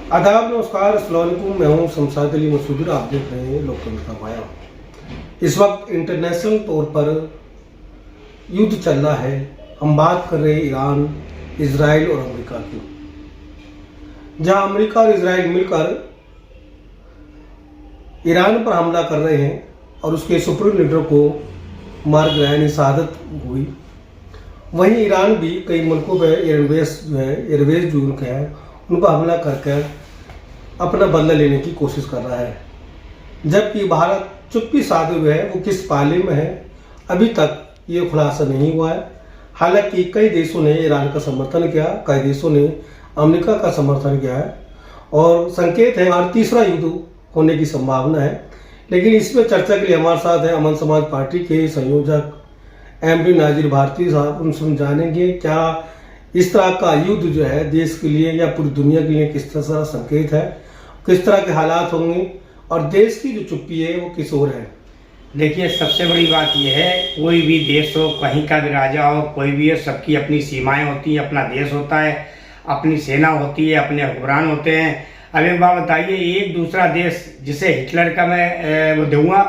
आदाब, नमस्कार, अस्सलाम वालेकुम। मैं हूं शमशाद अली मसूद। आप देख रहे हैं लोकतंत्र का पाया। इस वक्त इंटरनेशनल तौर पर युद्ध चल रहा है। हम बात कर रहे हैं ईरान, इजराइल और अमेरिका की, जहां अमेरिका और इजराइल मिलकर ईरान पर हमला कर रहे हैं और उसके सुप्रीम लीडर को मार गिराया, यानी शहादत हुई। वहीं ईरान भी कई मुल्कों पर एयरवेज जो उनके हैं उनको हमला करके अपना बदला लेने की कोशिश कर रहा है, जबकि भारत चुप्पी साधे हुए है। वो किस पाले में है अभी तक ये खुलासा नहीं हुआ है। हालांकि कई देशों ने ईरान का समर्थन किया, कई देशों ने अमेरिका का समर्थन किया है और संकेत है और तीसरा युद्ध होने की संभावना है। लेकिन इसमें चर्चा के लिए हमारे साथ है अमन समाज पार्टी के संयोजक एमडी नाजिर भारती साहब। उनसे हम जानेंगे क्या इस तरह का युद्ध जो है देश के लिए या पूरी दुनिया के लिए किस तरह का संकेत है, किस तरह के हालात होंगे और देश की जो चुप्पी है वो किस ओर है। देखिए, सबसे बड़ी बात यह है, कोई भी देश हो, कहीं का भी राजा हो, कोई भी है, सबकी अपनी सीमाएं होती हैं, अपना देश होता है, अपनी सेना होती है, अपने हुक्मरान होते हैं। अब एक बात बताइए, एक दूसरा देश जिसे हिटलर का मैं वो दूंगा,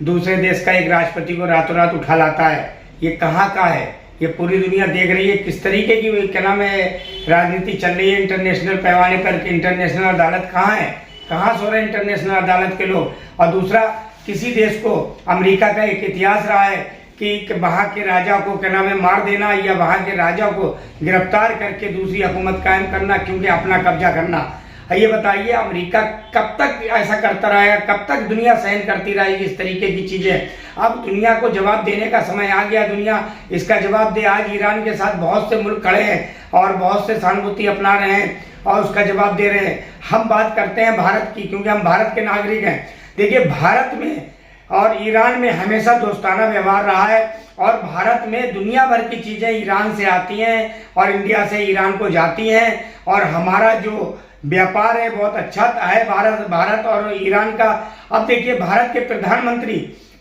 दूसरे देश का एक राष्ट्रपति को रातों रात उठा लाता है, ये कहाँ का है? ये पूरी दुनिया देख रही है किस तरीके की क्या नाम है राजनीति चल रही है इंटरनेशनल पैमाने पर। इंटरनेशनल अदालत कहाँ है? कहाँ सो रहे इंटरनेशनल अदालत के लोग? और दूसरा, किसी देश को, अमेरिका का एक इतिहास रहा है कि वहाँ के राजा को क्या नाम है मार देना या वहाँ के राजा को गिरफ्तार करके दूसरी हुकूमत कायम करना, क्योंकि अपना कब्जा करना। ये बताइए, अमेरिका कब तक ऐसा करता रहेगा? कब तक दुनिया सहन करती रहेगी इस तरीके की चीजें? अब दुनिया को जवाब देने का समय आ गया, दुनिया इसका जवाब दे। आज ईरान के साथ बहुत से मुल्क खड़े हैं और बहुत से सहानुभूति अपना रहे हैं और उसका जवाब दे रहे हैं। हम बात करते हैं भारत की, क्योंकि हम भारत के नागरिक हैं। देखिए, भारत में और ईरान में हमेशा दोस्ताना व्यवहार रहा है और भारत में दुनिया भर की चीजें ईरान से आती हैं और इंडिया से ईरान को जाती हैं और हमारा जो व्यापार है बहुत अच्छा है भारत और ईरान का। अब देखिए, भारत के प्रधानमंत्री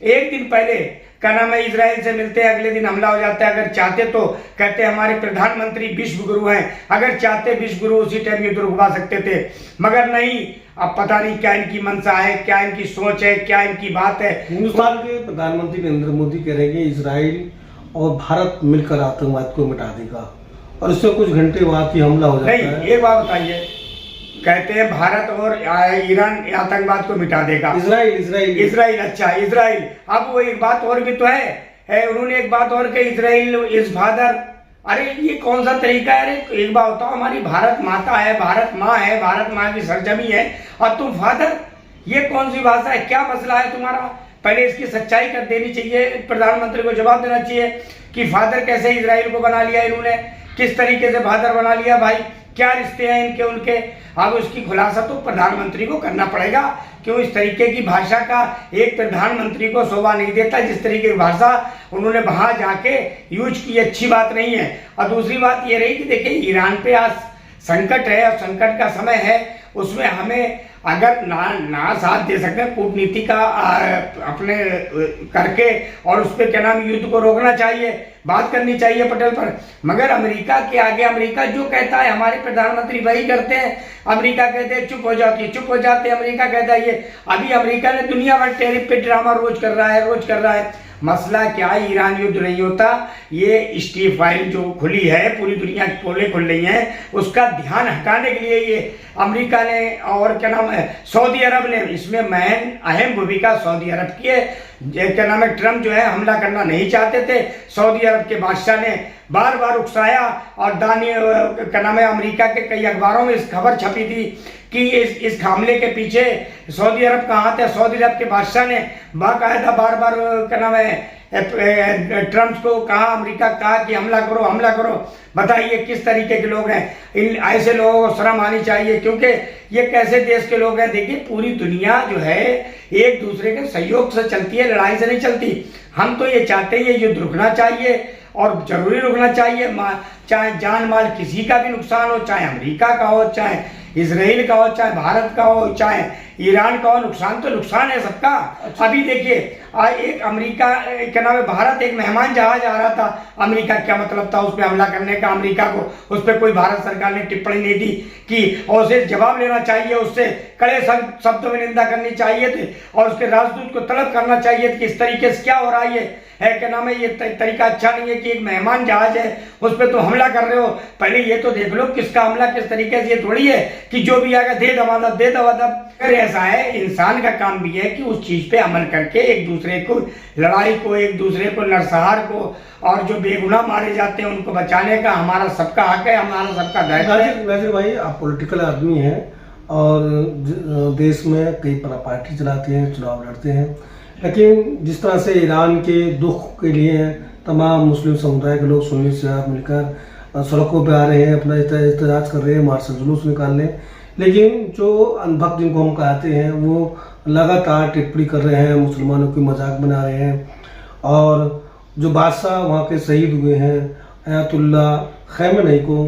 एक दिन पहले क्या नाम है इजराइल से मिलते हैं, अगले दिन हमला हो जाता है। अगर चाहते तो कहते हमारे प्रधानमंत्री विश्व गुरु हैं, अगर चाहते विश्व गुरु उसी टाइम युद्ध रुकवा सकते थे, मगर नहीं। अब पता नहीं क्या इनकी मंशा है, क्या इनकी सोच है, क्या इनकी बात है। हिंदुस्तान के प्रधानमंत्री नरेंद्र मोदी कह रहे हैं कि इजराइल और भारत मिलकर आतंकवाद को मिटा देगा और उससे कुछ घंटे बाद ही हमला हो जाता है। नहीं, एक बात बताइए, कहते हैं भारत और ईरान आतंकवाद को मिटा देगा। इजराइल अच्छा, इजराइल। अब वो एक बात और भी तो है उन्होंने एक बात और कही, इजराइल इज फादर। अरे ये कौन सा तरीका है? अरे एक बात बताओ, हमारी भारत माता है, भारत माँ है, भारत माँ की सरजमी है और तुम फादर, ये कौन सी भाषा है? क्या मसला है तुम्हारा? पहले इसकी सच्चाई कर देनी चाहिए, प्रधानमंत्री को जवाब देना चाहिए कि फादर कैसे इजराइल को बना लिया इन्होंने, किस तरीके से फादर बना लिया भाई, क्या रिश्ते हैं इनके उनके। अब उसकी खुलासा तो प्रधानमंत्री को करना पड़ेगा। क्यों इस तरीके की भाषा का एक प्रधानमंत्री को शोभा नहीं देता? जिस तरीके की भाषा उन्होंने वहां जाके यूज की, अच्छी बात नहीं है। और दूसरी बात ये रही कि देखिए, ईरान पे आज संकट है और संकट का समय है, उसमें हमें अगर ना साथ दे सकते हैं कूटनीति का अपने करके और उस पर क्या नाम युद्ध को रोकना चाहिए, बात करनी चाहिए पटेल पर। मगर अमेरिका के आगे अमेरिका जो कहता है हमारे प्रधानमंत्री वही करते हैं। अमेरिका कहते हैं चुप हो जाती है, चुप हो जाते हैं। अमेरिका कहता है ये, अभी अमेरिका ने दुनिया भर टैरिफ पे ड्रामा रोज कर रहा है। मसला क्या है? ईरान युद्ध नहीं होता, ये स्टीव फाइल जो खुली है, पूरी दुनिया की पोलें खुल रही हैं, उसका ध्यान हटाने के लिए ये अमेरिका ने और क्या नाम है सऊदी अरब ने इसमें अहम भूमिका सऊदी अरब की है। क्या नाम है, ट्रम्प जो है हमला करना नहीं चाहते थे, सऊदी अरब के बादशाह ने बार बार उकसाया और क्या नाम है अमेरिका के कई अखबारों में इस खबर छपी थी कि इस हमले के पीछे सऊदी अरब का हाथ है। सऊदी अरब के बादशाह ने बाकायदा बार बार क्या नाम है ट्रम्प को कहा, अमेरिका कहा कि हमला करो। बताइए किस तरीके के लोग हैं? इन ऐसे लोगों को शर्म आनी चाहिए, क्योंकि ये कैसे देश के लोग हैं? देखिए, पूरी दुनिया जो है एक दूसरे के सहयोग से चलती है, लड़ाई से नहीं चलती। हम तो ये चाहते हैं ये युद्ध रुकना चाहिए और जरूरी रुकना चाहिए, चाहे जान माल किसी का भी नुकसान हो, चाहे अमेरिका का हो, चाहे इजराइल का हो, चाहे भारत का हो, चाहे ईरान का नुकसान तो नुकसान है सबका। अभी देखिए एक अमेरिका क्या नाम है, भारत एक मेहमान जहाज आ रहा था, अमेरिका क्या मतलब था उस पर हमला करने का, अमेरिका को उस पर कोई भारत सरकार ने टिप्पणी नहीं दी कि, और उसे जवाब लेना चाहिए, उससे कड़े शब्दों में निंदा करनी चाहिए थी और उसके राजदूत को तलब करना चाहिए कि इस तरीके से क्या हो रहा है क्या नाम है, ये तरीका अच्छा नहीं है कि एक मेहमान जहाज है उस पर तो हमला कर रहे हो। पहले ये तो देख लो किसका हमला किस तरीके से, ये थोड़ी है कि जो भी आएगा दे दबादब दे दबादब। अगर ऐसा है, इंसान का काम भी है कि उस चीज पे अमल करके एक दूसरे को लड़ाई को, एक दूसरे को नरसंहार को और जो बेगुनाह मारे जाते हैं उनको बचाने का हमारा सबका हक है, हमारा सबका दायित्व है। नाजिर भाई, आप पॉलिटिकल आदमी हैं और देश में कई पार्टी चलाते हैं, चुनाव लड़ते हैं, लेकिन जिस तरह से ईरान के दुख के लिए तमाम मुस्लिम समुदाय के लोग सुन्नी शिया मिलकर सड़कों पे आ रहे हैं, अपना एहतजाज कर रहे हैं, मार्च जुलूस निकाल रहे हैं, लेकिन जो अनभक्त जिनको हम कहते हैं वो लगातार टिप्पणी कर रहे हैं, मुसलमानों की मजाक बना रहे हैं। और जो बादशाह वहाँ के शहीद हुए हैं अयातुल्ला खamenei को,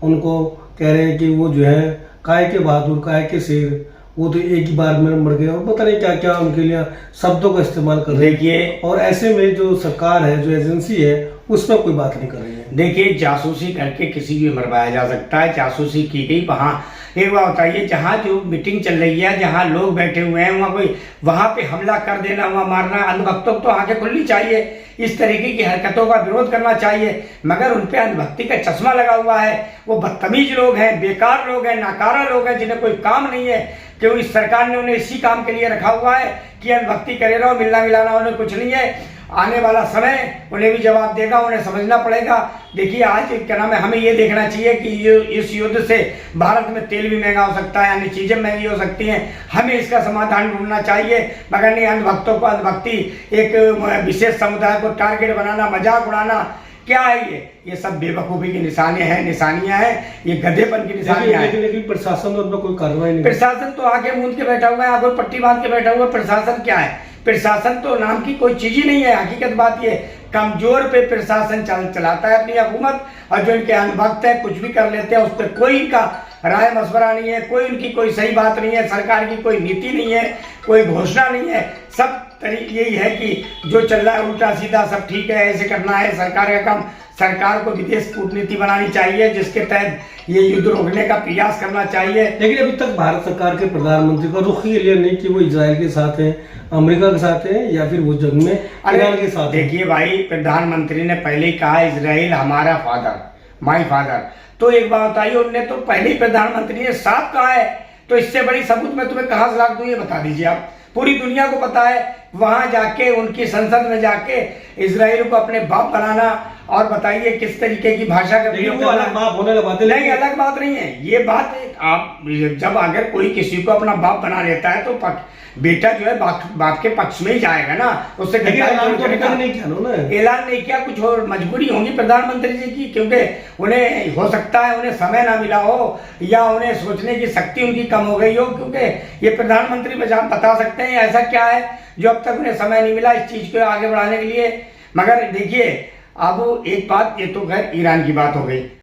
उनको कह रहे हैं कि वो जो है काय के बहादुर, काय के शेर, वो तो एक ही बार में मर गए, और पता नहीं क्या क्या उनके लिए शब्दों का इस्तेमाल कर रहे हैं। और ऐसे में जो सरकार है, जो एजेंसी है, उस पर कोई बात नहीं कर रही है। देखिए, जासूसी करके किसी भी मरवाया जा सकता है, जासूसी की गई वहाँ। एक बात बताइए, जहाँ जो मीटिंग चल रही है, जहाँ लोग बैठे हुए हैं, वहाँ पे हमला कर देना, वहाँ मारना, अंधभक्तों को तो आंखें खुलनी चाहिए, इस तरीके की हरकतों का विरोध करना चाहिए, मगर उन पे अंधभक्ति का चश्मा लगा हुआ है। वो बदतमीज लोग हैं, बेकार लोग हैं, नाकारा लोग हैं, जिन्हें कोई काम नहीं है, क्यों इस सरकार ने उन्हें इसी काम के लिए रखा हुआ है कि अंधभक्ति करे रहो, मिलना मिलाना उन्हें कुछ नहीं है। आने वाला समय उन्हें भी जवाब देगा, उन्हें समझना पड़ेगा। देखिए, आज क्या नाम है, हमें ये देखना चाहिए कि इस युद्ध से भारत में तेल भी महंगा हो सकता है, अन्य चीजें महंगी हो सकती हैं, हमें इसका समाधान ढूंढना चाहिए, मगर नहीं अंधभक्तों को, अंधभक्ति एक विशेष समुदाय को टारगेट बनाना, मजाक उड़ाना, क्या है ये सब बेवकूफी की निशानियां हैं, ये गधेपन की निशानियां हैं। लेकिन प्रशासन तो कोई कार्रवाई नहीं, प्रशासन तो आगे मूंद के बैठा हुआ है, आगे पट्टी बांध के बैठा हुआ है। प्रशासन क्या है? प्रशासन तो नाम की कोई चीज ही नहीं है। हकीकत बात ये, कमजोर पे प्रशासन चलाता है अपनी हुकूमत, और जो इनके अनभक्त है कुछ भी कर लेते हैं, उस पर कोई इनका राय मशवरा नहीं है, कोई उनकी कोई सही बात नहीं है, सरकार की कोई नीति नहीं है, कोई घोषणा नहीं है। सब यही है कि जो चल रहा है उल्टा सीधा, सब ठीक है, ऐसे करना है सरकार का काम। सरकार को विदेश कूटनीति बनानी चाहिए, जिसके तहत ये युद्ध रोकने का प्रयास करना चाहिए। लेकिन अभी तक भारत सरकार के प्रधानमंत्री का रुख ये लिया नहीं कि वो इजराइल के साथ है, अमेरिका के साथ है, या फिर वो जंग में ईरान के साथ। देखिए भाई, प्रधानमंत्री ने पहले ही कहा इजराइल हमारा फादर, माई फादर। तो एक बात बताइए, उनने तो पहले ही प्रधानमंत्री ने साफ कहा है, तो इससे बड़ी सबूत मैं तुम्हें कहां से ला दूं, ये बता दीजिए आप। पूरी दुनिया को पता है, वहां जाके उनकी संसद में जाके इजराइल को अपने बाप बनाना, और बताइए किस तरीके की भाषा का प्रयोग करना। अलग बात होने का बात है, नहीं, अलग बात नहीं है ये बात। आप जब अगर कोई किसी को अपना बाप बना लेता है तो बेटा जो है बाप के पक्ष में ही जाएगा ना, उससे ऐलान नहीं किया, ऐलान नहीं किया, कुछ और मजबूरी होगी प्रधानमंत्री जी की, क्योंकि उन्हें हो सकता है उन्हें समय ना मिला हो, या उन्हें सोचने की शक्ति उनकी कम हो गई हो, क्योंकि ये प्रधानमंत्री बता सकते हैं ऐसा क्या है जो अब तक उन्हें समय नहीं मिला इस चीज को आगे बढ़ाने के लिए। मगर देखिए, अब एक बात, ये तो खैर ईरान की बात हो गई।